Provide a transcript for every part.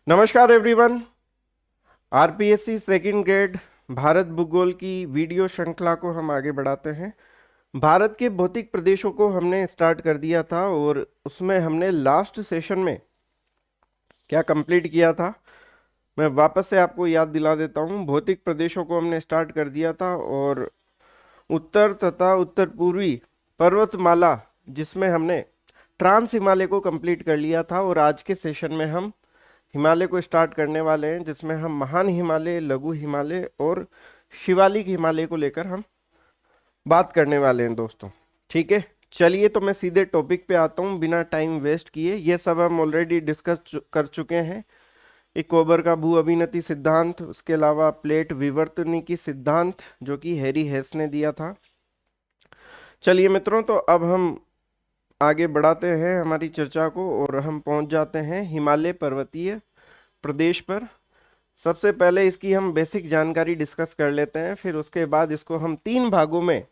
नमस्कार everyone. RPSC second grade Bharat भूगोल की वीडियो श्रृंखला को हम आगे बढ़ाते हैं। भारत के भौतिक प्रदेशों को हमने स्टार्ट कर दिया था और उसमें हमने लास्ट सेशन में क्या कंप्लीट किया था, मैं वापस से आपको याद दिला देता हूं। भौतिक प्रदेशों को हमने स्टार्ट कर दिया था और उत्तर तथा उत्तर पूर्वी पर्वतमाला जिसमें हमने ट्रांस हिमालय को कंप्लीट कर लिया था, और आज के सेशन में हम हिमालय को स्टार्ट करने वाले हैं जिसमें हम महान हिमालय, लघु हिमालय और शिवालिक हिमालय को लेकर हम बात करने वाले हैं दोस्तों। ठीक है, चलिए तो मैं सीधे टॉपिक पे आता हूँ बिना टाइम वेस्ट किए। ये सब हम ऑलरेडी डिस्कस कर चुके हैं। इकोबर का भू अभिनति सिद्धांत, उसके अलावा प्लेट विवर्तनिकी सिद्धांत जो कि हैरी हेस ने दिया था। चलिए मित्रों, तो अब हम आगे बढ़ाते हैं हमारी चर्चा को और हम पहुंच जाते हैं हिमालय पर्वतीय प्रदेश पर। सबसे पहले इसकी हम बेसिक जानकारी डिस्कस कर लेते हैं, फिर उसके बाद इसको हम 3 भागों में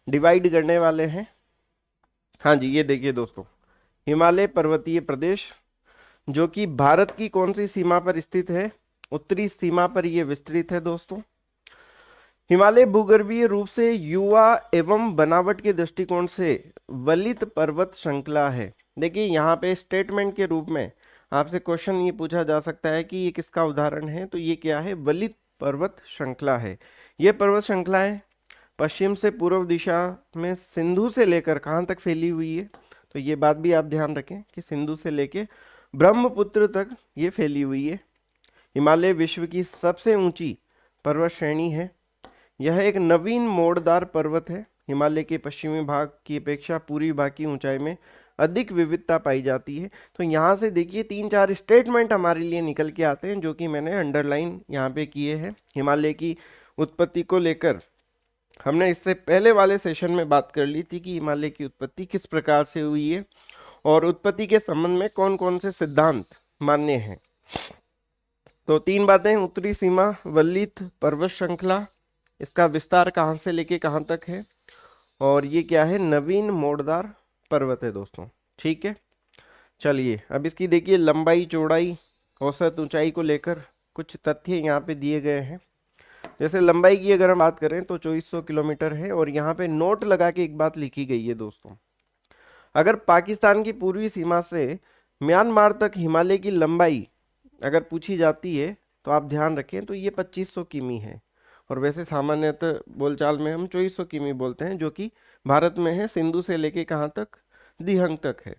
डिवाइड करने वाले हैं। हाँ जी, ये देखिए दोस्तों, हिमालय पर्वतीय प्रदेश जो कि भारत की कौन सी सीमा पर स्थित है? उत्तरी सीमा पर ये विस्तृत है दोस्तों। हिमालय भूगर्भीय रूप से युवा एवं बनावट के दृष्टिकोण से वलित पर्वत श्रृंखला है। देखिए यहाँ पे स्टेटमेंट के रूप में आपसे क्वेश्चन ये पूछा जा सकता है कि ये किसका उदाहरण है, तो ये क्या है? वलित पर्वत श्रृंखला है। ये पर्वत श्रृंखला है पश्चिम से पूर्व दिशा में सिंधु से लेकर कहाँ तक फैली हुई है? तो ये बात भी आप ध्यान रखें कि सिंधु से लेकर ब्रह्मपुत्र तक ये फैली हुई है। हिमालय विश्व की सबसे ऊंची पर्वत श्रेणी है। यह एक नवीन मोड़दार पर्वत है। हिमालय के पश्चिमी भाग की अपेक्षा पूर्वी भाग की ऊंचाई में अधिक विविधता पाई जाती है। तो यहाँ से देखिए 3-4 स्टेटमेंट हमारे लिए निकल के आते हैं जो कि मैंने अंडरलाइन यहाँ पे किए हैं। हिमालय की उत्पत्ति को लेकर हमने इससे पहले वाले सेशन में बात कर ली थी कि हिमालय की उत्पत्ति किस प्रकार से हुई है और उत्पत्ति के संबंध में कौन कौन से सिद्धांत मान्य हैं। तो 3 बातें: उत्तरी सीमा वल्लित पर्वत श्रृंखला, इसका विस्तार कहाँ से लेके कहाँ तक है, और ये क्या है? नवीन मोड़दार पर्वत है दोस्तों। ठीक है, चलिए अब इसकी देखिए लंबाई, चौड़ाई, औसत ऊंचाई को लेकर कुछ तथ्य यहाँ पे दिए गए हैं। जैसे लंबाई की अगर हम बात करें तो 2400 किलोमीटर है, और यहाँ पे नोट लगा के एक बात लिखी गई है दोस्तों, अगर पाकिस्तान की पूर्वी सीमा से म्यांमार तक हिमालय की लंबाई अगर पूछी जाती है तो आप ध्यान रखें तो ये 2500 किमी है। और वैसे सामान्यतः बोलचाल में हम 2400 किमी बोलते हैं, जो कि भारत में है सिंधु से लेके कहाँ तक? दिहंग तक है।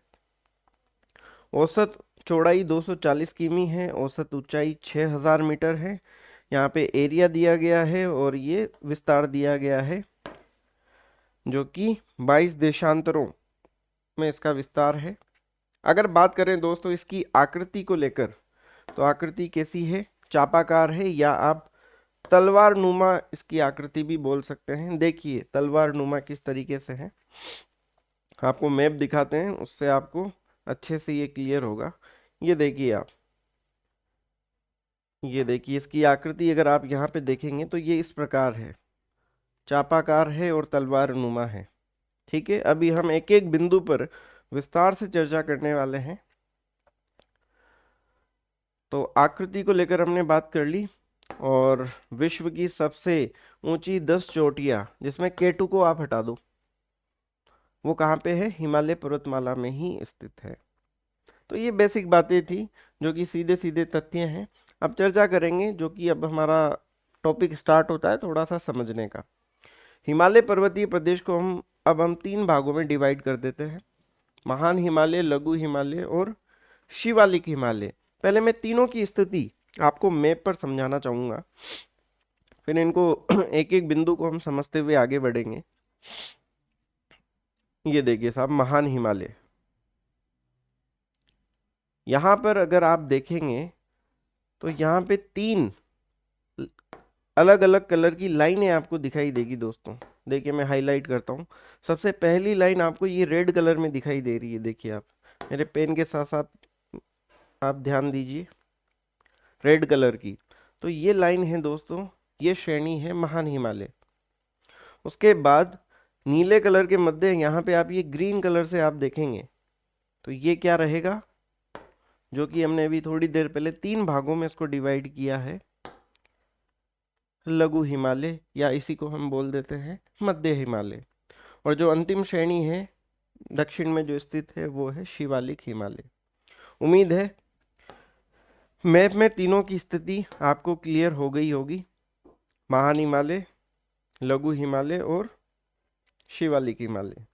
औसत चौड़ाई 240 किमी है, औसत ऊंचाई 6000 मीटर है। यहाँ पे एरिया दिया गया है और ये विस्तार दिया गया है जो कि 22 देशांतरों में इसका विस्तार है। अगर बात करें दोस्तों इसकी आकृति को लेकर, तो आकृति कैसी है? चापाकार है, या आप तलवार नुमा इसकी आकृति भी बोल सकते हैं। देखिए तलवार नुमा किस तरीके से है, आपको मैप दिखाते हैं उससे आपको अच्छे से ये क्लियर होगा। ये देखिए आप, ये देखिए इसकी आकृति अगर आप यहाँ पे देखेंगे तो ये इस प्रकार है, चापाकार है और तलवार नुमा है। ठीक है, अभी हम एक एक बिंदु पर विस्तार से चर्चा करने वाले हैं। तो आकृति को लेकर हमने बात कर ली, और विश्व की सबसे ऊंची 10 चोटियां जिसमें केटू को आप हटा दो, वो कहाँ पे है? हिमालय पर्वतमाला में ही स्थित है। तो ये बेसिक बातें थी जो कि सीधे सीधे तथ्य हैं। अब चर्चा करेंगे जो कि अब हमारा टॉपिक स्टार्ट होता है थोड़ा सा समझने का। हिमालय पर्वतीय प्रदेश को हम 3 भागों में डिवाइड कर देते हैं: महान हिमालय, लघु हिमालय और शिवालिक हिमालय। पहले मैं तीनों की स्थिति आपको मैप पर समझाना चाहूंगा, फिर इनको एक एक बिंदु को हम समझते हुए आगे बढ़ेंगे। ये देखिए साहब, महान हिमालय, यहाँ पर अगर आप देखेंगे तो यहाँ पे 3 अलग अलग कलर की लाइनें आपको दिखाई देगी दोस्तों। देखिए मैं हाईलाइट करता हूँ। सबसे पहली लाइन आपको ये रेड कलर में दिखाई दे रही है। देखिए आप मेरे पेन के साथ साथ आप ध्यान दीजिए, रेड कलर की, तो ये लाइन है दोस्तों, ये श्रेणी है महान हिमालय। उसके बाद नीले कलर के मध्य यहाँ पे आप ये ग्रीन कलर से आप देखेंगे तो ये क्या रहेगा? जो कि हमने अभी थोड़ी देर पहले 3 भागों में इसको डिवाइड किया है, लघु हिमालय या इसी को हम बोल देते हैं मध्य हिमालय। और जो अंतिम श्रेणी है दक्षिण में जो स्थित है वो है शिवालिक हिमालय। उम्मीद है मैप में तीनों की स्थिति आपको क्लियर हो गई होगी, महान हिमालय, लघु हिमालय और शिवालिक हिमालय।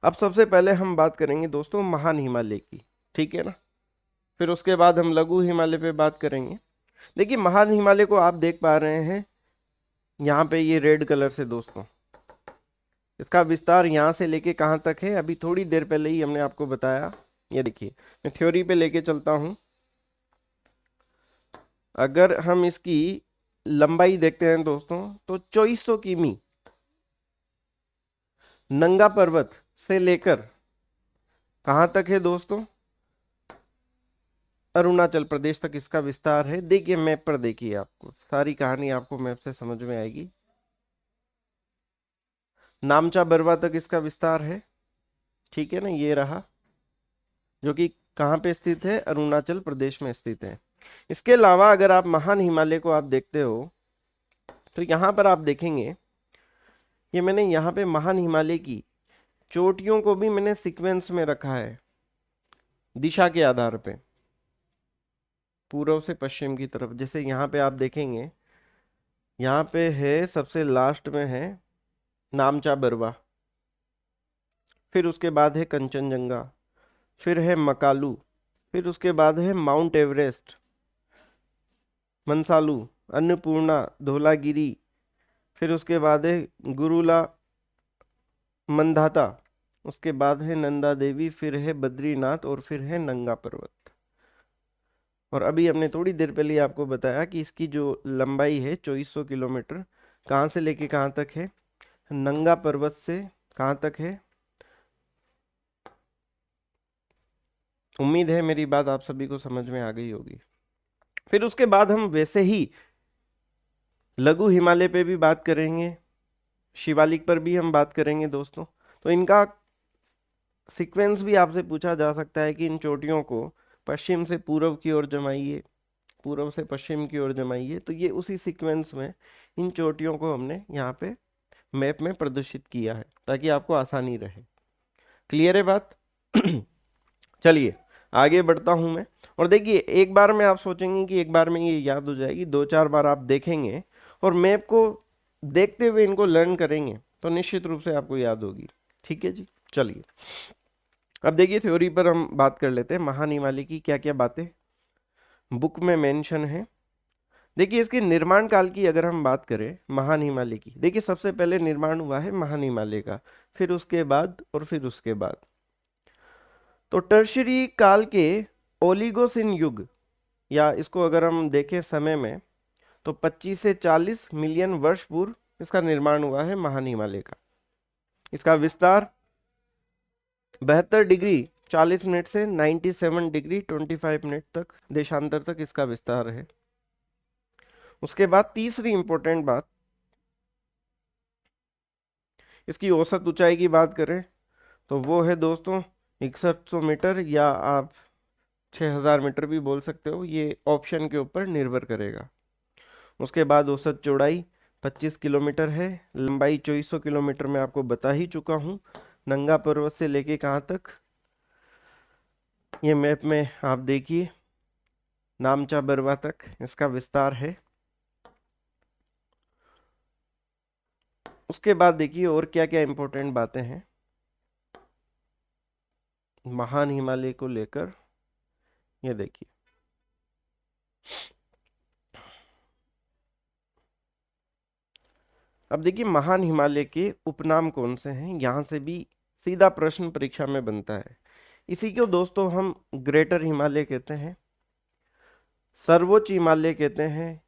अब सबसे पहले हम बात करेंगे दोस्तों महान हिमालय की, ठीक है ना। फिर उसके बाद हम लघु हिमालय पे बात करेंगे। देखिए महान हिमालय को आप देख पा रहे हैं यहाँ पे ये रेड कलर से दोस्तों, इसका विस्तार यहाँ से लेके कहाँ तक है अभी थोड़ी देर पहले ही हमने आपको बताया। ये देखिए मैं थ्योरी पे लेके चलता हूँ। अगर हम इसकी लंबाई देखते हैं दोस्तों तो 2400 किमी नंगा पर्वत से लेकर कहाँ तक है दोस्तों, अरुणाचल प्रदेश तक इसका विस्तार है। देखिए मैप पर देखिए, आपको सारी कहानी आपको मैप से समझ में आएगी। नामचा बरवा तक इसका विस्तार है, ठीक है ना, ये रहा, जो कि कहाँ पे स्थित है, अरुणाचल प्रदेश में स्थित है। इसके अलावा अगर आप महान हिमालय को आप देखते हो तो यहाँ पर आप देखेंगे, ये मैंने यहाँ पे महान हिमालय की चोटियों को भी मैंने सीक्वेंस में रखा है दिशा के आधार पे, पूर्व से पश्चिम की तरफ। जैसे यहाँ पे आप देखेंगे, यहाँ पे है सबसे लास्ट में है नामचा बरवा, फिर उसके बाद है कंचनजंगा, फिर है मकालू, फिर उसके बाद है माउंट एवरेस्ट, मनसालू, अन्नपूर्णा, धौलागिरी, फिर उसके बाद है गुरुला मंदाता, उसके बाद है नंदा देवी, फिर है बद्रीनाथ और फिर है नंगा पर्वत। और अभी हमने थोड़ी देर पहले आपको बताया कि इसकी जो लंबाई है 2400 किलोमीटर, कहाँ से लेके कहाँ तक है, नंगा पर्वत से कहाँ तक है। उम्मीद है मेरी बात आप सभी को समझ में आ गई होगी। फिर उसके बाद हम वैसे ही लघु हिमालय पे भी बात करेंगे, शिवालिक पर भी हम बात करेंगे दोस्तों। तो इनका सीक्वेंस भी आपसे पूछा जा सकता है कि इन चोटियों को पश्चिम से पूर्व की ओर जमाइए, पूर्व से पश्चिम की ओर जमाइए। तो ये उसी सीक्वेंस में इन चोटियों को हमने यहाँ पे मैप में प्रदर्शित किया है ताकि आपको आसानी रहे। क्लियर है बात? चलिए आगे बढ़ता हूं मैं। और देखिए एक बार में आप सोचेंगे कि एक बार में ये याद हो जाएगी, 2-4 बार आप देखेंगे और मैप को देखते हुए इनको लर्न करेंगे तो निश्चित रूप से आपको याद होगी। ठीक है जी, चलिए अब देखिए थ्योरी पर हम बात कर लेते हैं। महान हिमालय की क्या क्या बातें बुक में मेंशन है। देखिए इसके निर्माण काल की अगर हम बात करें महान हिमालय की, देखिए सबसे पहले निर्माण हुआ है महान हिमालय का, फिर उसके बाद और फिर उसके बाद तो टर्शरी काल के ओलिगोसिन युग, या इसको अगर हम देखें समय में तो 25 से 40 मिलियन वर्ष पूर्व इसका निर्माण हुआ है महान हिमालय का। इसका विस्तार 72 डिग्री 40 मिनट से 97 डिग्री 25 मिनट तक देशांतर तक इसका विस्तार है। उसके बाद तीसरी इंपॉर्टेंट बात, इसकी औसत ऊंचाई की बात करें तो वो है दोस्तों 6100 मीटर, या आप 6000 मीटर भी बोल सकते हो, ये ऑप्शन के ऊपर निर्भर करेगा। उसके बाद औसत चौड़ाई 25 किलोमीटर है, लंबाई 2400 किलोमीटर में आपको बता ही चुका हूँ। नंगा पर्वत से लेके कहाँ तक, ये मैप में आप देखिए, नामचा बरवा तक इसका विस्तार है। उसके बाद देखिए और क्या क्या इंपॉर्टेंट बातें हैं महान हिमालय को लेकर। ये देखिए अब देखिए महान हिमालय के उपनाम कौन से हैं, यहां से भी सीधा प्रश्न परीक्षा में बनता है। इसी को दोस्तों हम ग्रेटर हिमालय कहते हैं, सर्वोच्च हिमालय कहते हैं,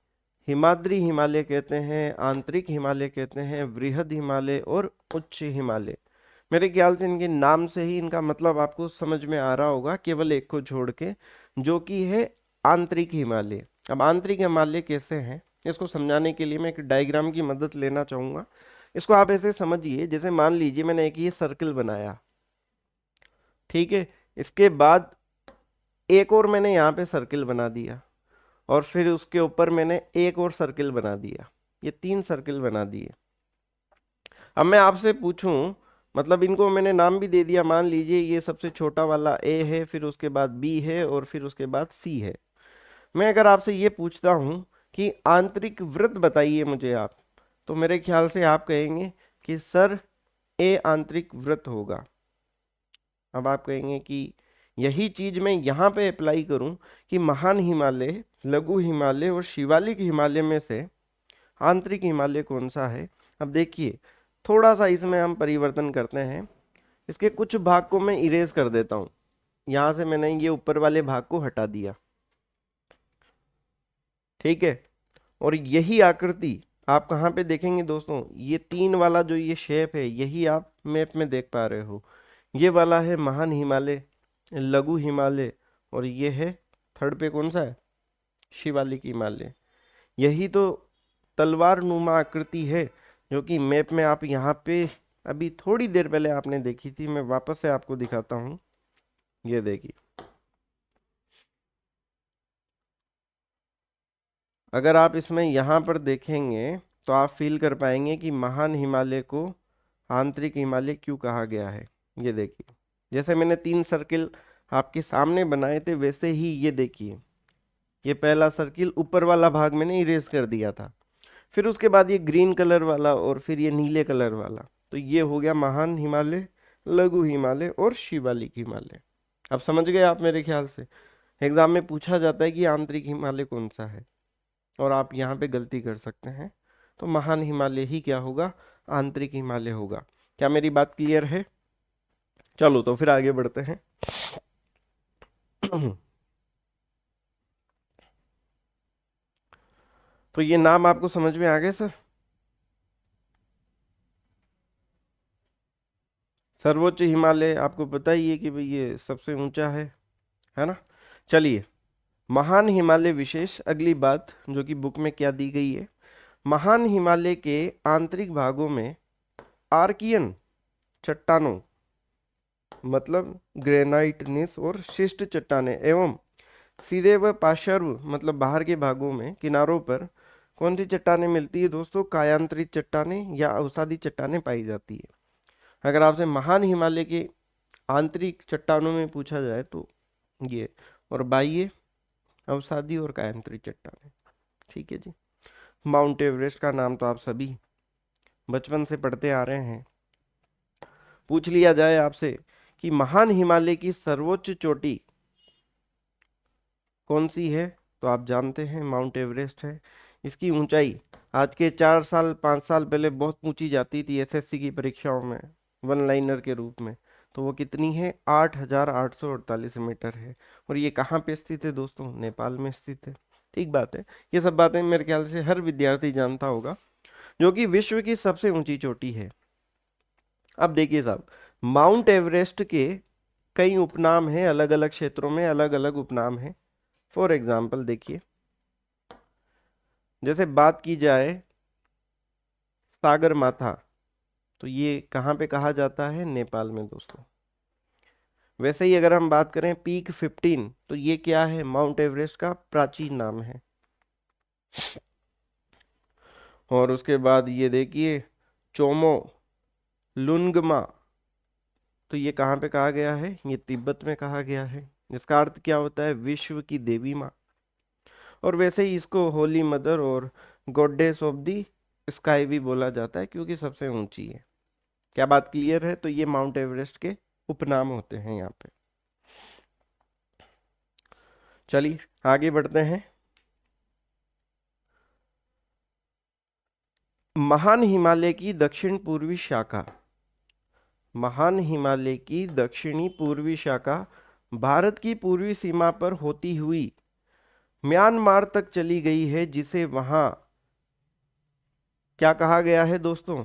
हिमाद्री हिमालय कहते हैं, आंतरिक हिमालय कहते हैं, वृहद हिमालय और उच्च हिमालय। मेरे ख्याल से इनके नाम से ही इनका मतलब आपको समझ में आ रहा होगा, केवल एक को छोड़ के, जो कि है आंतरिक हिमालय। अब आंतरिक हिमालय कैसे हैं इसको समझाने के लिए मैं एक डायग्राम की मदद लेना चाहूंगा। इसको आप ऐसे समझिए, जैसे मान लीजिए मैंने एक ये सर्कल बनाया, ठीक है, इसके बाद एक और मैंने यहाँ पे सर्किल बना दिया और फिर उसके ऊपर मैंने एक और सर्किल बना दिया, ये 3 सर्किल बना दिए। अब मैं आपसे पूछूं, मतलब इनको मैंने नाम भी दे दिया, मान लीजिए ये सबसे छोटा वाला ए है, फिर उसके बाद बी है और फिर उसके बाद सी है। मैं अगर आपसे ये पूछता हूं कि आंतरिक वृत्त बताइए मुझे आप, तो मेरे ख्याल से आप कहेंगे कि सर ए आंतरिक वृत्त होगा। अब आप कहेंगे कि यही चीज मैं यहाँ पे अप्लाई करूं कि महान हिमालय, लघु हिमालय और शिवालिक हिमालय में से आंतरिक हिमालय कौन सा है। अब देखिए, थोड़ा सा इसमें हम परिवर्तन करते हैं, इसके कुछ भाग को मैं इरेज कर देता हूँ। यहाँ से मैंने ये ऊपर वाले भाग को हटा दिया, ठीक है। और यही आकृति आप कहाँ पे देखेंगे दोस्तों, ये 3 वाला जो ये शेप है, यही आप मैप में देख पा रहे हो। ये वाला है महान हिमालय, लघु हिमालय, और ये है थर्ड पे कौन सा है, शिवालिक हिमालय। यही तो तलवार नुमा आकृति है जो कि मैप में आप यहाँ पे अभी थोड़ी देर पहले आपने देखी थी। मैं वापस से आपको दिखाता हूँ, ये देखिए। अगर आप इसमें यहाँ पर देखेंगे तो आप फील कर पाएंगे कि महान हिमालय को आंतरिक हिमालय क्यों कहा गया है। ये देखिए, जैसे मैंने 3 सर्किल आपके सामने बनाए थे, वैसे ही ये देखिए, ये पहला सर्किल ऊपर वाला भाग मैंने इरेज कर दिया था, फिर उसके बाद ये ग्रीन कलर वाला और फिर ये नीले कलर वाला। तो ये हो गया महान हिमालय, लघु हिमालय और शिवालिक हिमालय। अब समझ गए आप मेरे ख्याल से। एग्जाम में पूछा जाता है कि आंतरिक हिमालय कौन सा है, और आप यहाँ पे गलती कर सकते हैं। तो महान हिमालय ही क्या होगा, आंतरिक हिमालय होगा। क्या मेरी बात क्लियर है? चलो तो फिर आगे बढ़ते हैं। तो ये नाम आपको समझ में आ गए सर? सर्वोच्च हिमालय आपको पता ही है कि भाई ये सबसे ऊंचा है ना। चलिए, महान हिमालय विशेष, अगली बात जो कि बुक में क्या दी गई है। महान हिमालय के आंतरिक भागों में आर्कियन चट्टानों, मतलब ग्रेनाइटनिस और शिष्ट चट्टानें, एवं सिरे व पार्श्व मतलब बाहर के भागों में किनारों पर कौन सी चट्टानें मिलती है दोस्तों, कायांतरित चट्टानें या अवसादी चट्टानें पाई जाती है। अगर आपसे महान हिमालय के आंतरिक चट्टानों में पूछा जाए तो ये, और बाह्य अवसादी और कायांतरित चट्टानें, ठीक है जी। माउंट एवरेस्ट का नाम तो आप सभी बचपन से पढ़ते आ रहे हैं। पूछ लिया जाए आपसे कि महान हिमालय की सर्वोच्च चोटी कौन सी है, तो आप जानते हैं माउंट एवरेस्ट है। इसकी ऊंचाई आज के 4 साल 5 साल पहले बहुत पूछी जाती थी एसएससी की परीक्षाओं में, वन लाइनर के रूप में। तो वो कितनी है, 8,848 मीटर है। और ये कहाँ पे स्थित है दोस्तों, नेपाल में स्थित है। ठीक बात है, ये सब बातें मेरे ख्याल से हर विद्यार्थी जानता होगा, जो कि विश्व की सबसे ऊंची चोटी है। अब देखिए साहब, माउंट एवरेस्ट के कई उपनाम हैं, अलग अलग क्षेत्रों में अलग अलग उपनाम हैं। फॉर एग्जाम्पल देखिए, जैसे बात की जाए सागर माथा, तो ये कहाँ पे कहा जाता है, नेपाल में दोस्तों। वैसे ही अगर हम बात करें पीक 15, तो ये क्या है, माउंट एवरेस्ट का प्राचीन नाम है। और उसके बाद ये देखिए चोमो लुंगमा, तो ये कहाँ पे कहा गया है, ये तिब्बत में कहा गया है। इसका अर्थ क्या होता है, विश्व की देवी माँ। और वैसे ही इसको होली मदर और गॉडेस ऑफ दी स्काई भी बोला जाता है, क्योंकि सबसे ऊंची है। क्या बात क्लियर है? तो ये माउंट एवरेस्ट के उपनाम होते हैं यहाँ पे। चलिए आगे बढ़ते हैं। महान हिमालय की दक्षिण पूर्वी शाखा, महान हिमालय की दक्षिणी पूर्वी शाखा भारत की पूर्वी सीमा पर होती हुई म्यांमार तक चली गई है, जिसे वहां क्या कहा गया है दोस्तों,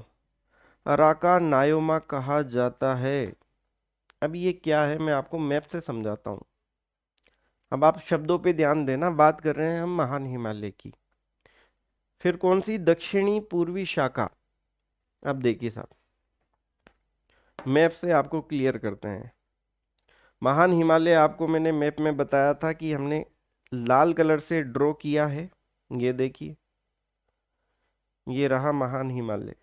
अराका नायोमा कहा जाता है। अब ये क्या है, मैं आपको मैप से समझाता हूँ। अब आप शब्दों पे ध्यान देना, बात कर रहे हैं हम महान हिमालय की, फिर कौन सी, दक्षिणी पूर्वी शाखा। अब देखिए साहब, मैप से आपको क्लियर करते हैं। महान हिमालय आपको मैंने मैप में बताया था कि हमने लाल कलर से ड्रॉ किया है। ये देखिए, ये रहा महान हिमालय।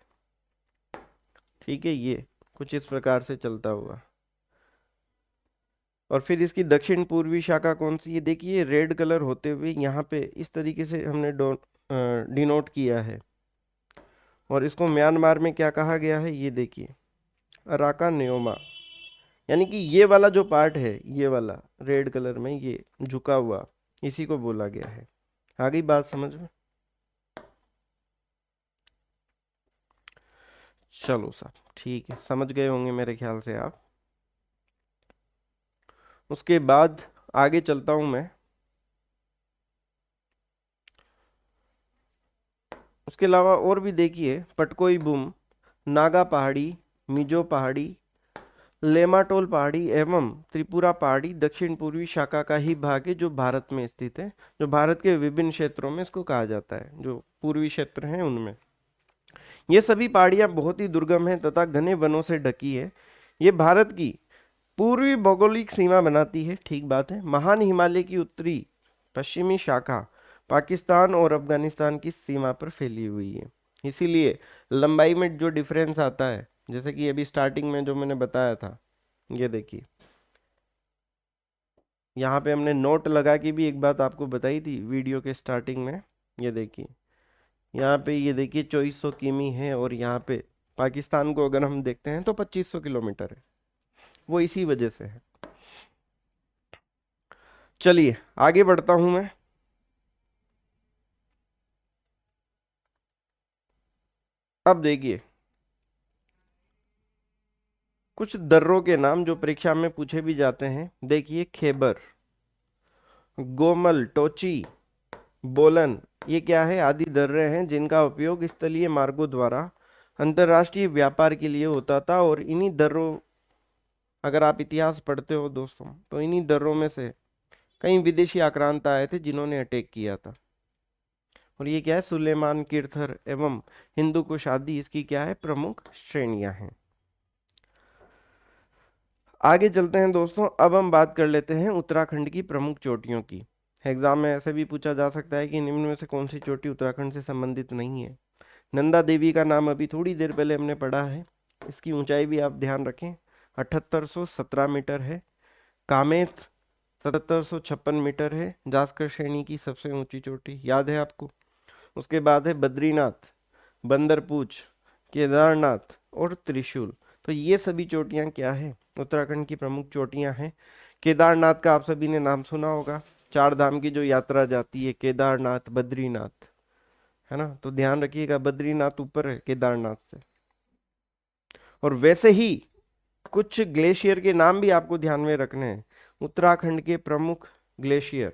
ठीक है, ये कुछ इस प्रकार से चलता हुआ। और फिर इसकी दक्षिण पूर्वी शाखा कौन सी है, देखिए रेड कलर होते हुए यहाँ पे इस तरीके से हमने डिनोट किया है। और इसको म्यांमार में क्या कहा गया है, ये देखिए अराका न्योमा, यानी कि ये वाला जो पार्ट है, ये वाला रेड कलर में ये झुका हुआ, इसी को बोला गया है। आ गई बात समझ में? चलो साहब, ठीक है, समझ गए होंगे मेरे ख्याल से आप। उसके बाद आगे चलता हूं मैं। उसके अलावा और भी देखिए, पटकोई बुम, नागा पहाड़ी, मिजो पहाड़ी, लेमाटोल पहाड़ी एवं त्रिपुरा पहाड़ी दक्षिण पूर्वी शाखा का ही भाग है, जो भारत में स्थित है, जो भारत के विभिन्न क्षेत्रों में इसको कहा जाता है, जो पूर्वी क्षेत्र हैं उनमें। ये सभी पहाड़ियां बहुत ही दुर्गम हैं तथा घने वनों से ढकी है। ये भारत की पूर्वी भौगोलिक सीमा बनाती है, ठीक बात है। महान हिमालय की उत्तरी पश्चिमी शाखा पाकिस्तान और अफगानिस्तान की सीमा पर फैली हुई है। इसीलिए लंबाई में जो डिफरेंस आता है, जैसे कि अभी स्टार्टिंग में जो मैंने बताया था, ये देखिए यहाँ पे हमने नोट लगा के भी एक बात आपको बताई थी वीडियो के स्टार्टिंग में। ये देखिए यहाँ पे, ये देखिए 2400 किमी है, और यहाँ पे पाकिस्तान को अगर हम देखते हैं तो 2500 किलोमीटर है। वो इसी वजह से है। चलिए आगे बढ़ता हूं मैं। अब देखिए कुछ दर्रों के नाम जो परीक्षा में पूछे भी जाते हैं। देखिए खेबर, गोमल, टोची, बोलन, ये क्या है, आदि दर्रे हैं जिनका उपयोग स्थलीय मार्गों द्वारा अंतर्राष्ट्रीय व्यापार के लिए होता था। और इन्हीं दर्रों, अगर आप इतिहास पढ़ते हो दोस्तों, तो इन्हीं दर्रों में से कई विदेशी आक्रांत आए थे जिन्होंने अटैक किया था। और ये क्या है, सुलेमान, किरथर एवं हिंदू कुश आदि इसकी क्या है, प्रमुख श्रेणियां हैं। आगे चलते हैं दोस्तों। अब हम बात कर लेते हैं उत्तराखंड की प्रमुख चोटियों की। एग्जाम में ऐसे भी पूछा जा सकता है कि निम्न में से कौन सी चोटी उत्तराखंड से संबंधित नहीं है। नंदा देवी का नाम अभी थोड़ी देर पहले हमने पढ़ा है। इसकी ऊंचाई भी आप ध्यान रखें, 7817 मीटर है। कामेत 7756 मीटर है, जास्कर श्रेणी की सबसे ऊंची चोटी, याद है आपको। उसके बाद है बद्रीनाथ, बंदरपूछ, केदारनाथ और त्रिशूल। तो ये सभी चोटियां क्या है, उत्तराखंड की प्रमुख चोटियां हैं। केदारनाथ का आप सभी ने नाम सुना होगा, चार धाम की जो यात्रा जाती है, केदारनाथ, बद्रीनाथ, है ना। तो ध्यान रखिएगा, बद्रीनाथ ऊपर है केदारनाथ से। और वैसे ही कुछ ग्लेशियर के नाम भी आपको ध्यान में रखने हैं। उत्तराखंड के प्रमुख ग्लेशियर,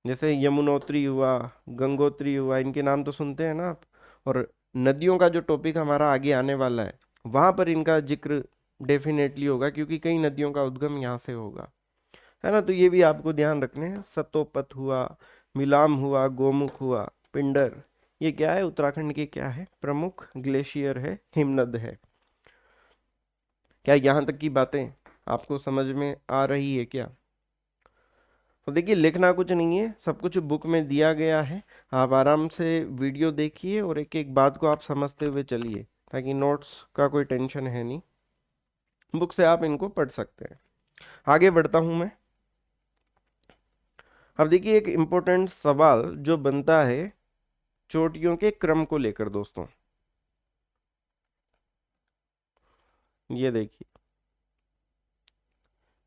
जैसे यमुनोत्री हुआ, गंगोत्री हुआ, इनके नाम तो सुनते हैं ना आप। और नदियों का जो टॉपिक हमारा आगे आने वाला है, वहां पर इनका जिक्र डेफिनेटली होगा, क्योंकि कई नदियों का उद्गम यहाँ से होगा, है ना। तो ये भी आपको ध्यान रखने हैं। सतोपत हुआ, मिलाम हुआ, गोमुख हुआ, पिंडर, ये क्या है, उत्तराखंड के क्या है, प्रमुख ग्लेशियर है, हिमनद है। क्या यहाँ तक की बातें आपको समझ में आ रही है क्या? तो देखिए लिखना कुछ नहीं है, सब कुछ बुक में दिया गया है। आप आराम से वीडियो देखिए और एक एक बात को आप समझते हुए चलिए, ताकि नोट्स का कोई टेंशन है नहीं, बुक से आप इनको पढ़ सकते हैं। आगे बढ़ता हूं मैं। अब देखिए एक इम्पोर्टेंट सवाल जो बनता है चोटियों के क्रम को लेकर दोस्तों। ये देखिए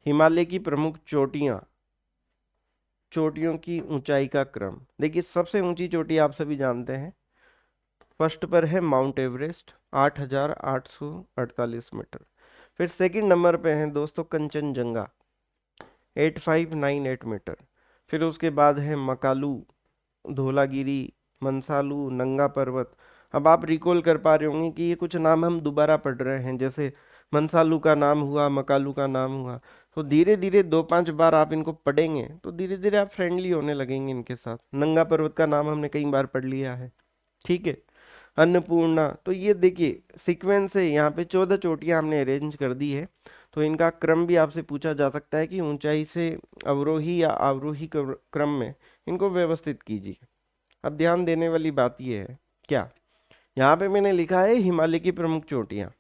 हिमालय की प्रमुख चोटियां, चोटियों की ऊंचाई का क्रम। देखिए सबसे ऊंची चोटी आप सभी जानते हैं, फर्स्ट पर है माउंट एवरेस्ट, 8848 मीटर। फिर सेकंड नंबर पे हैं दोस्तों कंचनजंगा, 8598 मीटर। फिर उसके बाद है मकालू, धौलागिरी, मंसालू, नंगा पर्वत। अब आप रिकॉल कर पा रहे होंगे कि ये कुछ नाम हम दोबारा पढ़ रहे हैं, जैसे मंसालू का नाम हुआ, मकालू का नाम हुआ। तो धीरे धीरे 2-5 बार आप इनको पढ़ेंगे तो धीरे धीरे आप फ्रेंडली होने लगेंगे इनके साथ। नंगा पर्वत का नाम हमने कई बार पढ़ लिया है, ठीक है। अन्नपूर्णा, तो ये देखिए सीक्वेंस से यहाँ पे 14 चोटियां हमने अरेंज कर दी है। तो इनका क्रम भी आपसे पूछा जा सकता है कि ऊंचाई से अवरोही या आरोही क्रम में इनको व्यवस्थित कीजिए। अब ध्यान देने वाली बात यह है, क्या यहाँ पे मैंने लिखा है हिमालय की प्रमुख चोटियाँ।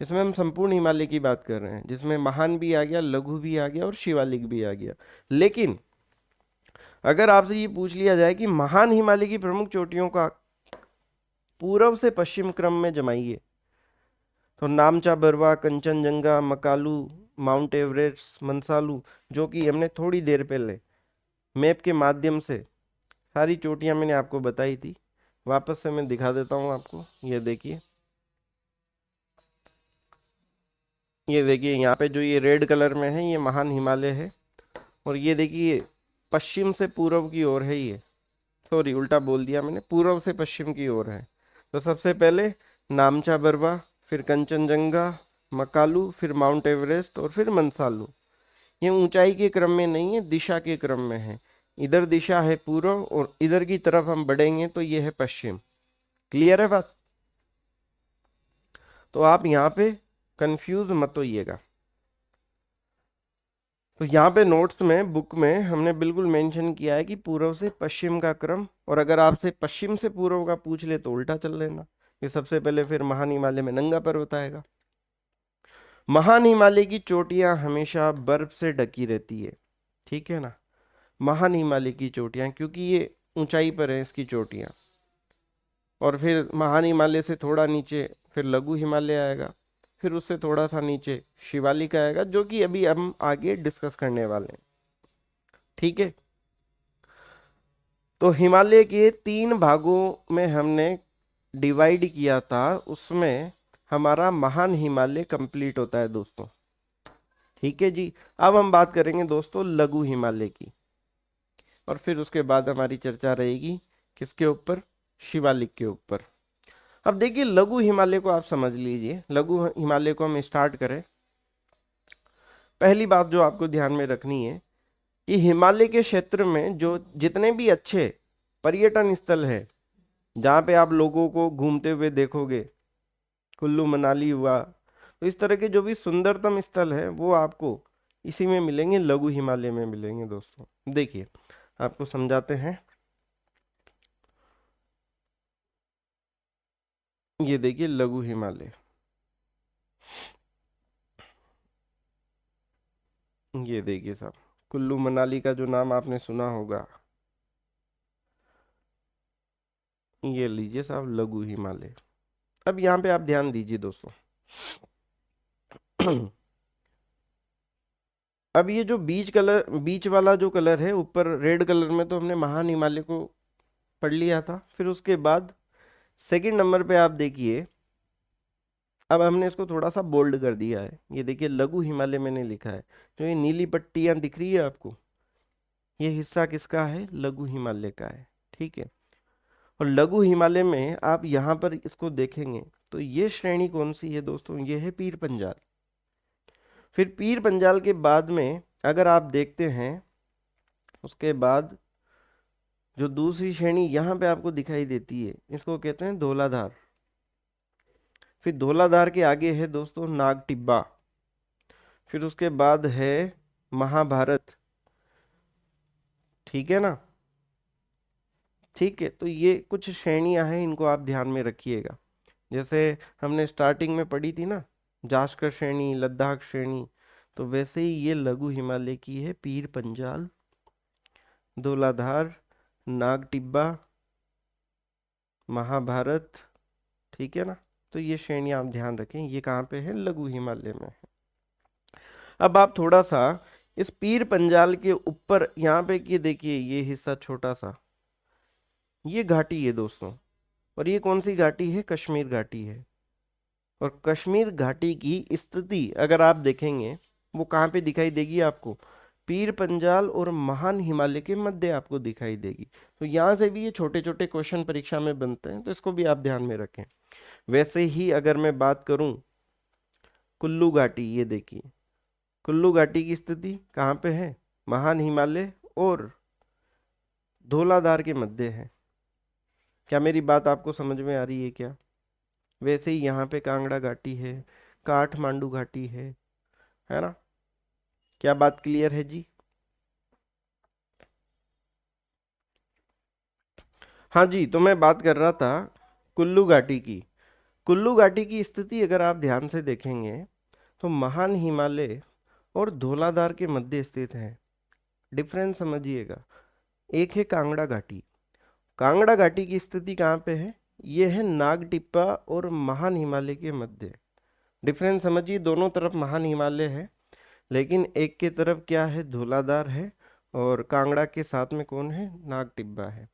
इसमें हम संपूर्ण हिमालय की बात कर रहे हैं, जिसमें महान भी आ गया, लघु भी आ गया और शिवालिक भी आ गया। लेकिन अगर आपसे ये पूछ लिया जाए कि महान हिमालय की प्रमुख चोटियों का पूर्व से पश्चिम क्रम में जमाइए, तो नामचा बरवा, कंचनजंगा, मकालू, माउंट एवरेस्ट, मंसालू, जो कि हमने थोड़ी देर पहले मैप के माध्यम से सारी चोटियां मैंने आपको बताई थी। वापस से मैं दिखा देता हूं आपको। ये देखिए यहाँ पे जो ये रेड कलर में है, ये महान हिमालय है। और ये देखिए पश्चिम से पूर्व की ओर है ये, सॉरी उल्टा बोल दिया मैंने, पूर्व से पश्चिम की ओर है। तो सबसे पहले नामचा बरवा, फिर कंचनजंगा, मकालू, फिर माउंट एवरेस्ट और फिर मंसालू। ये ऊंचाई के क्रम में नहीं है, दिशा के क्रम में है। इधर दिशा है पूर्व और इधर की तरफ हम बढ़ेंगे तो ये है पश्चिम। क्लियर है बात? तो आप यहाँ पे कंफ्यूज मत होइएगा। तो यहाँ पे नोट्स में, बुक में हमने बिल्कुल मेंशन किया है कि पूर्व से पश्चिम का क्रम। और अगर आपसे पश्चिम से पूर्व का पूछ ले तो उल्टा चल लेना। ये सबसे पहले फिर महान हिमालय में नंगा पर्वत आएगा। महान हिमालय की चोटियां हमेशा बर्फ से ढकी रहती है, ठीक है ना। महान हिमालय की चोटियां, क्योंकि ये ऊंचाई पर है इसकी चोटियां। और फिर महान हिमालय से थोड़ा नीचे फिर लघु हिमालय आएगा, फिर उससे थोड़ा सा नीचे शिवालिक आएगा, जो कि अभी हम आगे डिस्कस करने वाले हैं, ठीक है। तो हिमालय के 3 भागों में हमने डिवाइड किया था, उसमें हमारा महान हिमालय कंप्लीट होता है दोस्तों, ठीक है जी। अब हम बात करेंगे दोस्तों लघु हिमालय की, और फिर उसके बाद हमारी चर्चा रहेगी किसके ऊपर? शिवालिक के ऊपर। अब देखिए लघु हिमालय को आप समझ लीजिए। लघु हिमालय को हम स्टार्ट करें। पहली बात जो आपको ध्यान में रखनी है कि हिमालय के क्षेत्र में जो जितने भी अच्छे पर्यटन स्थल है, जहाँ पे आप लोगों को घूमते हुए देखोगे, कुल्लू मनाली हुआ, तो इस तरह के जो भी सुंदरतम स्थल है वो आपको इसी में मिलेंगे, लघु हिमालय में मिलेंगे दोस्तों। देखिए आपको समझाते हैं। ये देखिए लघु हिमालय, ये देखिए साहब, कुल्लू मनाली का जो नाम आपने सुना होगा, ये लीजिए साहब लघु हिमालय। अब यहाँ पे आप ध्यान दीजिए दोस्तों। अब ये जो बीच वाला जो कलर है ऊपर रेड कलर में, तो हमने महान हिमालय को पढ़ लिया था। फिर उसके बाद सेकंड नंबर पे आप देखिए, अब हमने इसको थोड़ा सा बोल्ड कर दिया है। ये देखिए लघु हिमालय मैंने लिखा है। जो ये नीली पट्टियां दिख रही है आपको, ये हिस्सा किसका है? लघु हिमालय का है, ठीक है। और लघु हिमालय में आप यहाँ पर इसको देखेंगे तो ये श्रेणी कौन सी है दोस्तों? ये है पीर पंजाल। फिर पीर पंजाल के बाद में अगर आप देखते हैं, उसके बाद जो दूसरी श्रेणी यहाँ पे आपको दिखाई देती है, इसको कहते हैं धौलाधार। फिर धौलाधार के आगे है दोस्तों नाग टिब्बा। फिर उसके बाद है महाभारत, ठीक है ना। ठीक है, तो ये कुछ श्रेणियां हैं, इनको आप ध्यान में रखिएगा। जैसे हमने स्टार्टिंग में पढ़ी थी ना, जास्कर श्रेणी, लद्दाख श्रेणी, तो वैसे ही ये लघु हिमालय की है पीर पंजाल, धौलाधार, नाग टिब्बा, महाभारत, ठीक है ना। तो ये श्रेणियां आप ध्यान रखें, ये कहाँ पे है? लघु हिमालय में है। अब आप थोड़ा सा इस पीर पंजाल के ऊपर यहाँ पे की देखिए, ये हिस्सा छोटा सा, ये घाटी है दोस्तों। और ये कौन सी घाटी है? कश्मीर घाटी है। और कश्मीर घाटी की स्थिति अगर आप देखेंगे, वो कहाँ पे दिखाई देगी आपको? पीर पंजाल और महान हिमालय के मध्य आपको दिखाई देगी। तो यहाँ से भी ये छोटे छोटे क्वेश्चन परीक्षा में बनते हैं, तो इसको भी आप ध्यान में रखें। वैसे ही अगर मैं बात करूं कुल्लू घाटी, ये देखिए कुल्लू घाटी की स्थिति कहाँ पे है? महान हिमालय और धौलाधार के मध्य है। क्या मेरी बात आपको समझ में आ रही है क्या? वैसे ही यहाँ पे कांगड़ा घाटी है, काठमांडू घाटी है, है ना? क्या बात क्लियर है जी? हाँ जी, तो मैं बात कर रहा था कुल्लू घाटी की। कुल्लू घाटी की स्थिति अगर आप ध्यान से देखेंगे तो महान हिमालय और धौलाधार के मध्य स्थित है। डिफरेंस समझिएगा। एक है कांगड़ा घाटी। कांगड़ा घाटी की स्थिति कहाँ पे है? ये है नागटिब्बा और महान हिमालय के मध्य। डिफरेंस समझिए, दोनों तरफ महान हिमालय है, लेकिन एक के तरफ क्या है? धौलाधार है, और कांगड़ा के साथ में कौन है? नागटिब्बा है।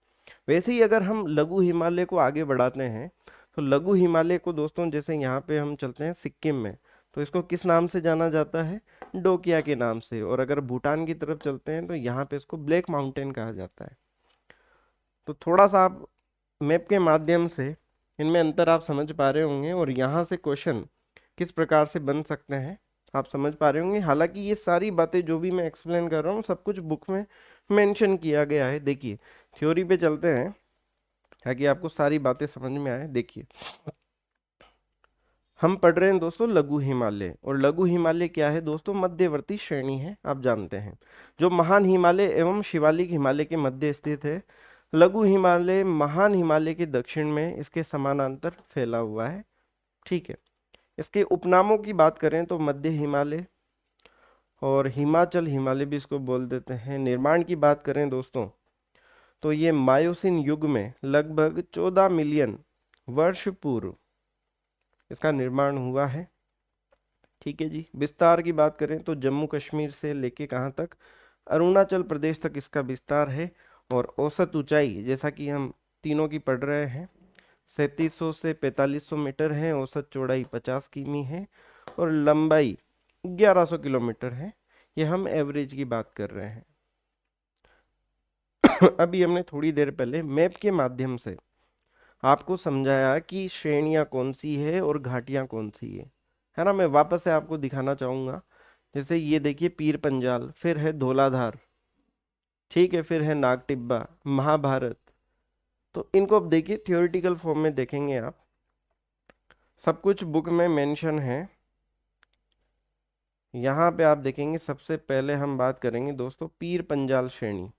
वैसे ही अगर हम लघु हिमालय को आगे बढ़ाते हैं तो लघु हिमालय को दोस्तों, जैसे यहाँ पे हम चलते हैं सिक्किम में, तो इसको किस नाम से जाना जाता है? डोकिया के नाम से। और अगर भूटान की तरफ चलते हैं तो यहाँ पे इसको ब्लैक माउंटेन कहा जाता है। तो थोड़ा सा आप मैप के माध्यम से इनमें अंतर आप समझ पा रहे होंगे, और यहाँ से क्वेश्चन किस प्रकार से बन सकते हैं आप समझ पा रहे होंगे। हालांकि ये सारी बातें जो भी मैं एक्सप्लेन कर रहा हूँ सब कुछ बुक में मेंशन किया गया है। देखिए, थ्योरी पे चलते हैं ताकि आपको सारी बातें समझ में आए। देखिए, हम पढ़ रहे हैं दोस्तों लघु हिमालय, और लघु हिमालय क्या है दोस्तों? मध्यवर्ती श्रेणी है, आप जानते हैं, जो महान हिमालय एवं शिवालिक हिमालय के मध्य स्थित है। लघु हिमालय महान हिमालय के दक्षिण में इसके समानांतर फैला हुआ है। ठीक है। इसके उपनामों की बात करें तो मध्य हिमालय और हिमाचल हिमालय भी इसको बोल देते हैं। निर्माण की बात करें दोस्तों तो ये मायोसिन युग में लगभग 14 मिलियन वर्ष पूर्व इसका निर्माण हुआ है। ठीक है जी। विस्तार की बात करें तो जम्मू कश्मीर से लेके कहाँ तक? अरुणाचल प्रदेश तक इसका विस्तार है। और औसत ऊंचाई जैसा कि हम तीनों की पढ़ रहे हैं 3700 से 4500 मीटर है। औसत चौड़ाई 50 किमी है और लंबाई 1100 किलोमीटर है। ये हम एवरेज की बात कर रहे हैं। अभी हमने थोड़ी देर पहले मैप के माध्यम से आपको समझाया कि श्रेणियां कौन सी है और घाटियां कौन सी है ना? मैं वापस से आपको दिखाना चाहूंगा। जैसे ये देखिए, पीर पंजाल, फिर है धौलाधार, ठीक है, फिर है नागटिब्बा, महाभारत। तो इनको अब देखिए थियोरिटिकल फॉर्म में देखेंगे आप, सब कुछ बुक में मेंशन है। यहाँ पे आप देखेंगे सबसे पहले हम बात करेंगे दोस्तों पीर पंजाल श्रेणी,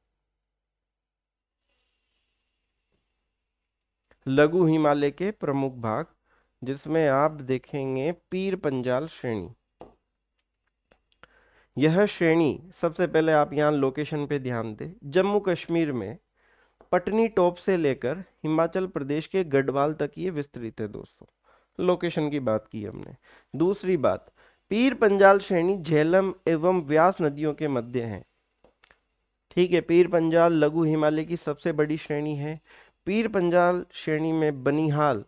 लघु हिमालय के प्रमुख भाग, जिसमें आप देखेंगे पीर पंजाल श्रेणी। यह श्रेणी सबसे पहले आप यहाँ लोकेशन पे ध्यान दें, जम्मू कश्मीर में पटनी टॉप से लेकर हिमाचल प्रदेश के गढ़वाल तक ये विस्तृत है दोस्तों। लोकेशन की बात की हमने। दूसरी बात, पीर पंजाल श्रेणी झेलम एवं व्यास नदियों के मध्य है। ठीक है, पीर पंजाल लघु हिमालय की सबसे बड़ी श्रेणी है। पीर पंजाल श्रेणी में बनिहाल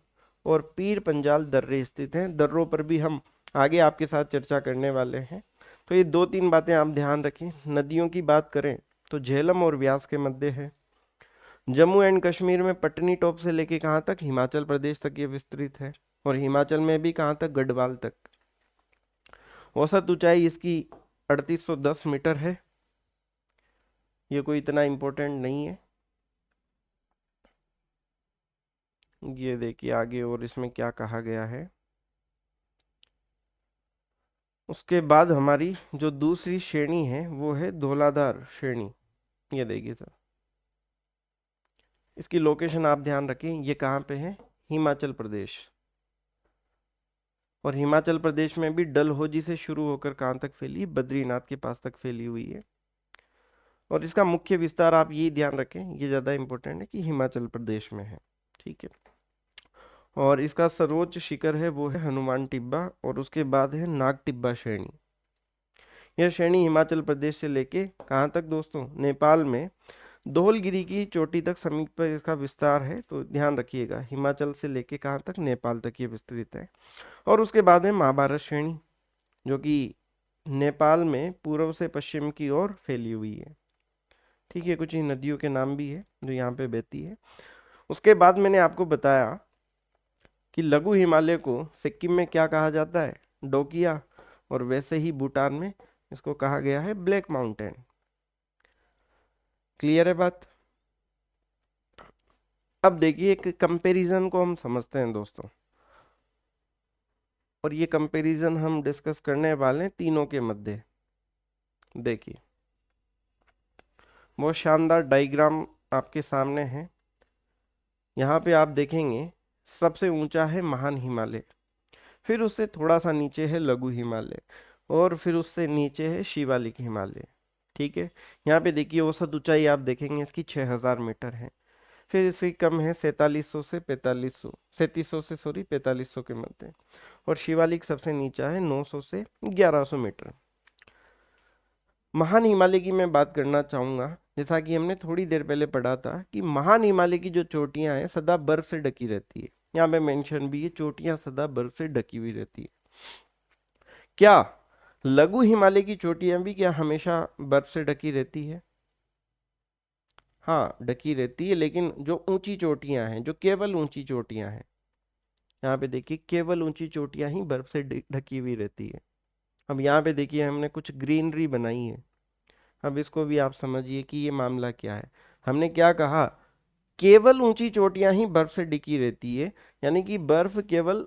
और पीर पंजाल दर्रे स्थित हैं। दर्रों पर भी हम आगे आपके साथ चर्चा करने वाले हैं। तो ये दो तीन बातें आप ध्यान रखें। नदियों की बात करें तो झेलम और व्यास के मध्य है। जम्मू एंड कश्मीर में पटनी टॉप से लेके कहाँ तक? हिमाचल प्रदेश तक ये विस्तृत है। और हिमाचल में भी कहाँ तक? गढ़वाल तक। औसत ऊंचाई इसकी 3810 मीटर है। ये कोई इतना इम्पोर्टेंट नहीं है। ये देखिए आगे और इसमें क्या कहा गया है। उसके बाद हमारी जो दूसरी श्रेणी है वो है धौलाधार श्रेणी। ये देखिए सर, इसकी लोकेशन आप ध्यान रखें, ये कहाँ पे है? हिमाचल प्रदेश। और हिमाचल प्रदेश में भी डलहौजी से शुरू होकर कहाँ तक फैली? बद्रीनाथ के पास तक फैली हुई है। और इसका मुख्य विस्तार आप ये ध्यान रखें, ये ज़्यादा इंपॉर्टेंट है कि हिमाचल प्रदेश में है। ठीक है। और इसका सर्वोच्च शिखर है वो है हनुमान टिब्बा, और उसके बाद है नाग टिब्बा श्रेणी। यह श्रेणी हिमाचल प्रदेश से लेके कहाँ तक दोस्तों? नेपाल में धौलगिरी की चोटी तक समीप पर इसका विस्तार है। तो ध्यान रखिएगा, हिमाचल से लेके कहाँ तक? नेपाल तक ये विस्तृत है। और उसके बाद है महाभारत श्रेणी, जो कि नेपाल में पूर्व से पश्चिम की ओर फैली हुई है। ठीक है, कुछ ही नदियों के नाम भी है जो यहाँ पे बहती है। उसके बाद मैंने आपको बताया कि लघु हिमालय को सिक्किम में क्या कहा जाता है? डोकिया। और वैसे ही भूटान में इसको कहा गया है ब्लैक माउंटेन। क्लियर है बात? अब देखिए, एक कंपैरिजन को हम समझते हैं दोस्तों। और ये कंपैरिजन हम डिस्कस करने वाले हैं तीनों के मध्य। देखिए, बहुत शानदार डायग्राम आपके सामने है। यहाँ पे आप देखेंगे सबसे ऊंचा है महान हिमालय, फिर उससे थोड़ा सा नीचे है लघु हिमालय, और फिर उससे नीचे है शिवालिक हिमालय। ठीक है, यहाँ पे देखिए औसत ऊंचाई आप देखेंगे इसकी 6000 मीटर है। फिर इससे कम है 4700 से 4500, 3700 से सॉरी 4500 के मध्य। और शिवालिक सबसे नीचा है 900 से 1100 मीटर। महान हिमालय की मैं बात करना चाहूंगा। जैसा कि हमने थोड़ी देर पहले पढ़ा था कि महान हिमालय की जो चोटियां हैं सदा बर्फ से ढकी रहती है। यहाँ पे मेंशन भी है, चोटियां सदा बर्फ से ढकी हुई रहती है। क्या लघु हिमालय की चोटियां भी क्या हमेशा बर्फ से ढकी रहती है? हाँ, ढकी रहती है, लेकिन जो ऊंची चोटियां हैं, जो केवल ऊंची चोटियां हैं, यहाँ पे देखिए केवल ऊंची चोटियां ही बर्फ से ढकी हुई रहती है। अब यहाँ पे देखिए हमने कुछ ग्रीनरी बनाई है। अब इसको भी आप समझिए कि ये मामला क्या है। हमने क्या कहा, केवल ऊंची चोटियां ही बर्फ से ढकी रहती है, यानी कि बर्फ केवल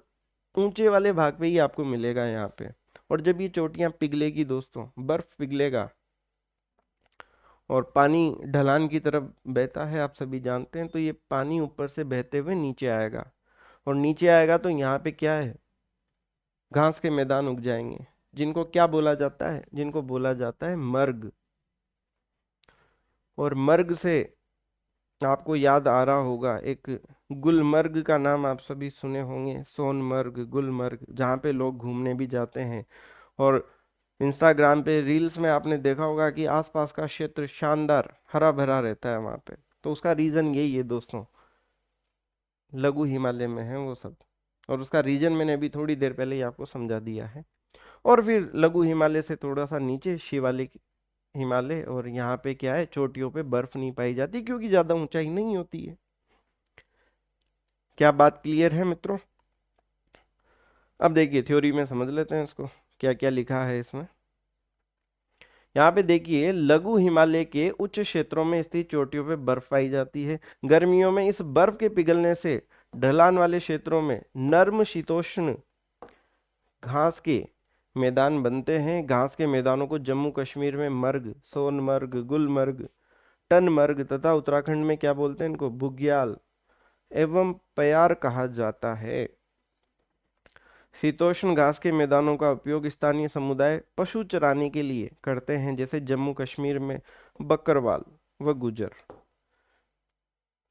ऊंचे वाले भाग पे ही आपको मिलेगा यहाँ पे। और जब ये चोटियां पिघलेगी दोस्तों, बर्फ पिघलेगा और पानी ढलान की तरफ बहता है, आप सभी जानते हैं, तो ये पानी ऊपर से बहते हुए नीचे आएगा। और नीचे आएगा तो यहाँ पे क्या है, घास के मैदान उग जाएंगे, जिनको क्या बोला जाता है, जिनको बोला जाता है मर्ग। और मर्ग से आपको याद आ रहा होगा एक गुलमर्ग का नाम आप सभी सुने होंगे, सोनमर्ग, गुलमर्ग, जहाँ पे लोग घूमने भी जाते हैं। और इंस्टाग्राम पे रील्स में आपने देखा होगा कि आसपास का क्षेत्र शानदार हरा भरा रहता है वहाँ पे। तो उसका रीजन यही है दोस्तों, लघु हिमालय में है वो सब। और उसका रीजन मैंने अभी थोड़ी देर पहले ही आपको समझा दिया है। और फिर लघु हिमालय से थोड़ा सा नीचे शिवालिक हिमालय, और यहाँ पे क्या है, चोटियों पे बर्फ नहीं पाई जाती क्योंकि ज्यादा ऊंचाई नहीं होती है। क्या बात क्लियर है मित्रों? अब देखिए थ्योरी में समझ लेते हैं इसको, क्या क्या लिखा है इसमें। यहाँ पे देखिए लघु हिमालय के उच्च क्षेत्रों में स्थित चोटियों पे बर्फ पाई जाती है। गर्मियों में इस बर्फ के पिघलने से ढलान वाले क्षेत्रों में नर्म शीतोष्ण घास के मैदान बनते हैं। घास के मैदानों को जम्मू कश्मीर में मर्ग, सोनमर्ग, गुलमर्ग, टनमर्ग तथा उत्तराखंड में क्या बोलते हैं इनको, बुग्याल एवं प्यार कहा जाता है। शीतोष्ण घास के मैदानों का उपयोग स्थानीय समुदाय पशु चराने के लिए करते हैं, जैसे जम्मू कश्मीर में बकरवाल व गुजर,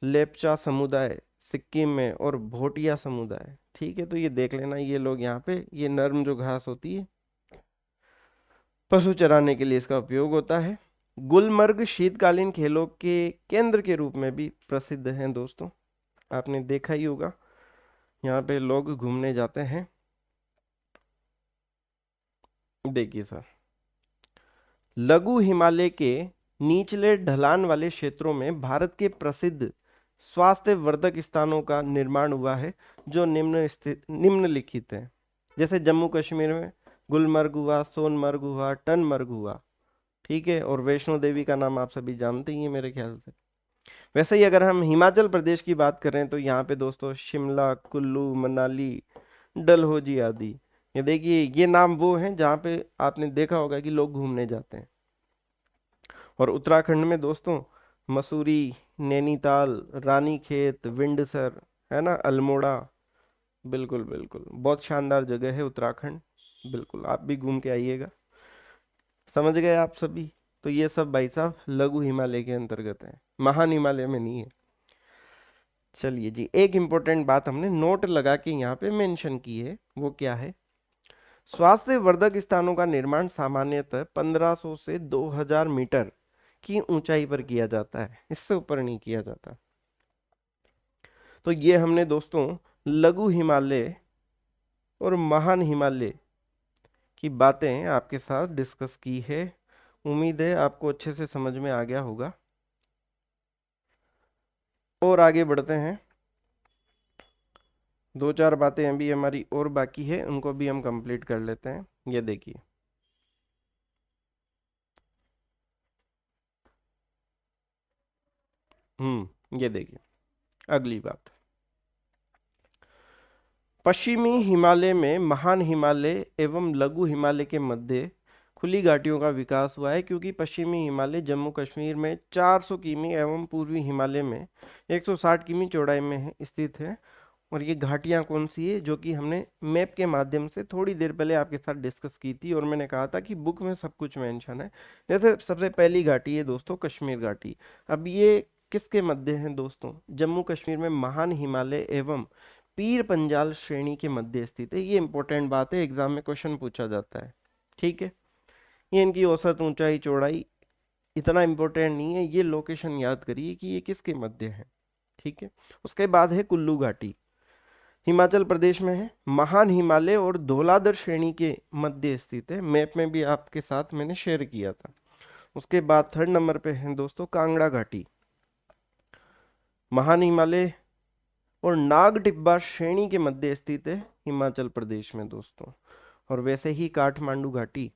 लेपचा समुदाय सिक्किम में, और भोटिया समुदाय। ठीक है, तो ये देख लेना, ये लोग यहाँ पे ये नर्म जो घास होती है पशु चराने के लिए इसका उपयोग होता है। गुलमर्ग शीतकालीन खेलों के केंद्र के रूप में भी प्रसिद्ध हैं दोस्तों, आपने देखा ही होगा, यहाँ पे लोग घूमने जाते हैं। देखिए सर, लघु हिमालय के निचले ढलान वाले क्षेत्रों में भारत के प्रसिद्ध स्वास्थ्य वर्धक स्थानों का निर्माण हुआ है, जो निम्नलिखित है। जैसे जम्मू कश्मीर में गुलमर्ग हुआ, सोनमर्ग हुआ, टनमर्ग हुआ। ठीक है, और वैष्णो देवी का नाम आप सभी जानते ही हैं मेरे ख्याल से। वैसे ही अगर हम हिमाचल प्रदेश की बात करें तो यहाँ पे दोस्तों शिमला, कुल्लू, मनाली, डलहौजी आदि, ये देखिए ये नाम वो हैं जहाँ पे आपने देखा होगा कि लोग घूमने जाते हैं। और उत्तराखंड में दोस्तों मसूरी, नैनीताल, रानीखेत, विंडसर, है ना, अल्मोड़ा। बिल्कुल बिल्कुल, बहुत शानदार जगह है उत्तराखंड। बिल्कुल आप भी घूम के आइएगा। समझ गए आप सभी? तो ये सब भाई साहब लघु हिमालय के अंतर्गत है, महान हिमालय में नहीं है। चलिए जी, एक इंपॉर्टेंट बात हमने नोट लगा के यहाँ पे मेंशन की है, वो क्या है, स्वास्थ्य वर्धक स्थानों का निर्माण सामान्यतः 1500 से 2000 मीटर की ऊंचाई पर किया जाता है, इससे ऊपर नहीं किया जाता। तो ये हमने दोस्तों लघु हिमालय और महान हिमालय की बातें आपके साथ डिस्कस की है। उम्मीद है आपको अच्छे से समझ में आ गया होगा। और आगे बढ़ते हैं, दो चार बातें अभी हमारी और बाकी है, उनको भी हम कंप्लीट कर लेते हैं। ये देखिए, ये देखिए अगली बात, पश्चिमी हिमालय में महान हिमालय एवं लघु हिमालय के मध्य खुली घाटियों का विकास हुआ है, क्योंकि पश्चिमी हिमालय जम्मू कश्मीर में 400 किमी एवं पूर्वी हिमालय में 160 किमी चौड़ाई में स्थित है। और ये घाटियां कौन सी है, जो कि हमने मैप के माध्यम से थोड़ी देर पहले आपके साथ डिस्कस की थी, और मैंने कहा था कि बुक में सब कुछ मेंशन है। जैसे सबसे पहली घाटी है दोस्तों कश्मीर घाटी। अब ये किसके मध्य है दोस्तों? जम्मू कश्मीर में महान हिमालय एवं पीर पंजाल श्रेणी के मध्य स्थित है। ये इंपॉर्टेंट बात है, एग्जाम में क्वेश्चन पूछा जाता है। ठीक है, ये इनकी औसत ऊंचाई चौड़ाई इतना इंपॉर्टेंट नहीं है, ये लोकेशन याद करिए कि ये किसके मध्य है। ठीक है, उसके बाद है कुल्लू घाटी, हिमाचल प्रदेश में है, महान हिमालय और धौलाधर श्रेणी के मध्य स्थित है। मैप में भी आपके साथ मैंने शेयर किया था। उसके बाद थर्ड नंबर पे है दोस्तों कांगड़ा घाटी, महान हिमालय और नाग टिब्बा श्रेणी के मध्य स्थित है हिमाचल प्रदेश में दोस्तों। और वैसे ही काठमांडू घाटी,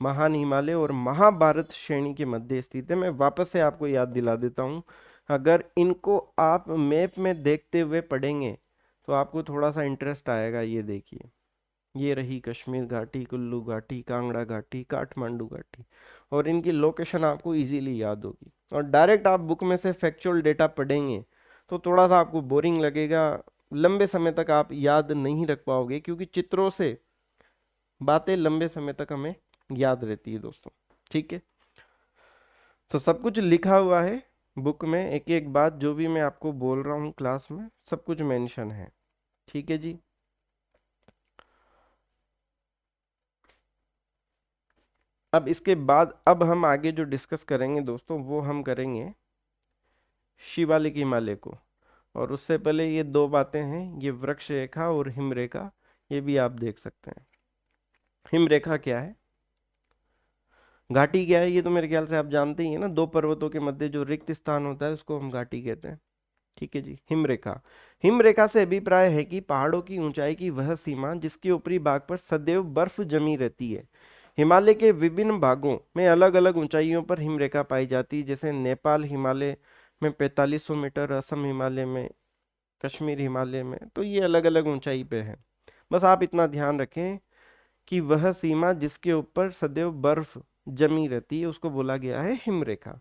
महान हिमालय और महाभारत श्रेणी के मध्य स्थित है। मैं वापस से आपको याद दिला देता हूँ, अगर इनको आप मैप में देखते हुए पढ़ेंगे तो आपको थोड़ा सा इंटरेस्ट आएगा। ये देखिए, ये रही कश्मीर घाटी, कुल्लू घाटी, कांगड़ा घाटी, काठमांडू घाटी, और इनकी लोकेशन आपको इजीली याद होगी। और डायरेक्ट आप बुक में से फैक्चुअल डेटा पढ़ेंगे तो थोड़ा सा आपको बोरिंग लगेगा, लंबे समय तक आप याद नहीं रख पाओगे, क्योंकि चित्रों से बातें लंबे समय तक हमें याद रहती है दोस्तों। ठीक है, तो सब कुछ लिखा हुआ है बुक में, एक एक बात जो भी मैं आपको बोल रहा हूँ क्लास में सब कुछ मेंशन है। ठीक है जी। अब इसके बाद अब हम आगे जो डिस्कस करेंगे दोस्तों, वो हम करेंगे शिवालिक हिमालय को। और उससे पहले ये दो बातें हैं, ये वृक्ष रेखा और हिम रेखा, ये भी आप देख सकते हैं। हिम रेखा क्या है, घाटी क्या है, ये तो मेरे ख्याल से आप जानते ही हैं ना। दो पर्वतों के मध्य जो रिक्त स्थान होता है उसको हम घाटी कहते हैं। ठीक है जी। हिम रेखा, हिम रेखा से अभिप्राय है कि पहाड़ों की ऊंचाई की वह सीमा जिसके ऊपरी भाग पर सदैव बर्फ जमी रहती है। हिमालय के विभिन्न भागों में अलग अलग ऊंचाइयों पर हिम रेखा पाई जाती है, जैसे नेपाल हिमालय में 4500 मीटर, असम हिमालय में, कश्मीर हिमालय में, तो ये अलग अलग ऊंचाई पे है। बस आप इतना ध्यान रखें कि वह सीमा जिसके ऊपर सदैव बर्फ जमी रहती है उसको बोला गया है हिम रेखा।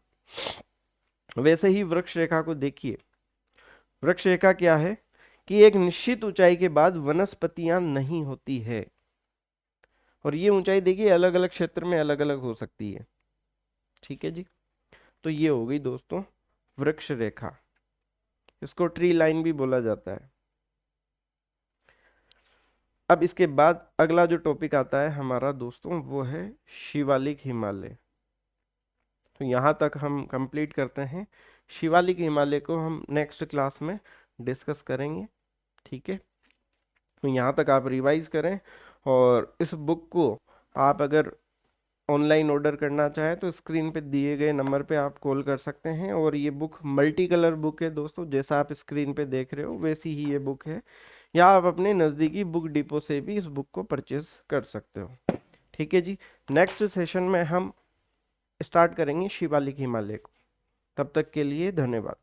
वैसे ही वृक्ष रेखा को देखिए, वृक्ष रेखा क्या है कि एक निश्चित ऊंचाई के बाद वनस्पतियां नहीं होती है। और ये ऊंचाई देखिए अलग अलग क्षेत्र में अलग अलग हो सकती है। ठीक है जी, तो ये हो गई दोस्तों वृक्ष रेखा, इसको ट्री लाइन भी बोला जाता है। अब इसके बाद अगला जो टॉपिक आता है हमारा दोस्तों, वो है शिवालिक हिमालय। तो यहाँ तक हम कंप्लीट करते हैं। शिवालिक हिमालय को हम नेक्स्ट क्लास में डिस्कस करेंगे। ठीक है, तो यहाँ तक आप रिवाइज करें। और इस बुक को आप अगर ऑनलाइन ऑर्डर करना चाहें तो स्क्रीन पे दिए गए नंबर पे आप कॉल कर सकते हैं। और ये बुक मल्टी कलर बुक है दोस्तों, जैसा आप स्क्रीन पे देख रहे हो वैसी ही ये बुक है, या आप अपने नज़दीकी बुक डिपो से भी इस बुक को परचेज कर सकते हो। ठीक है जी, नेक्स्ट सेशन में हम स्टार्ट करेंगे शिवालिक हिमालय को। तब तक के लिए धन्यवाद।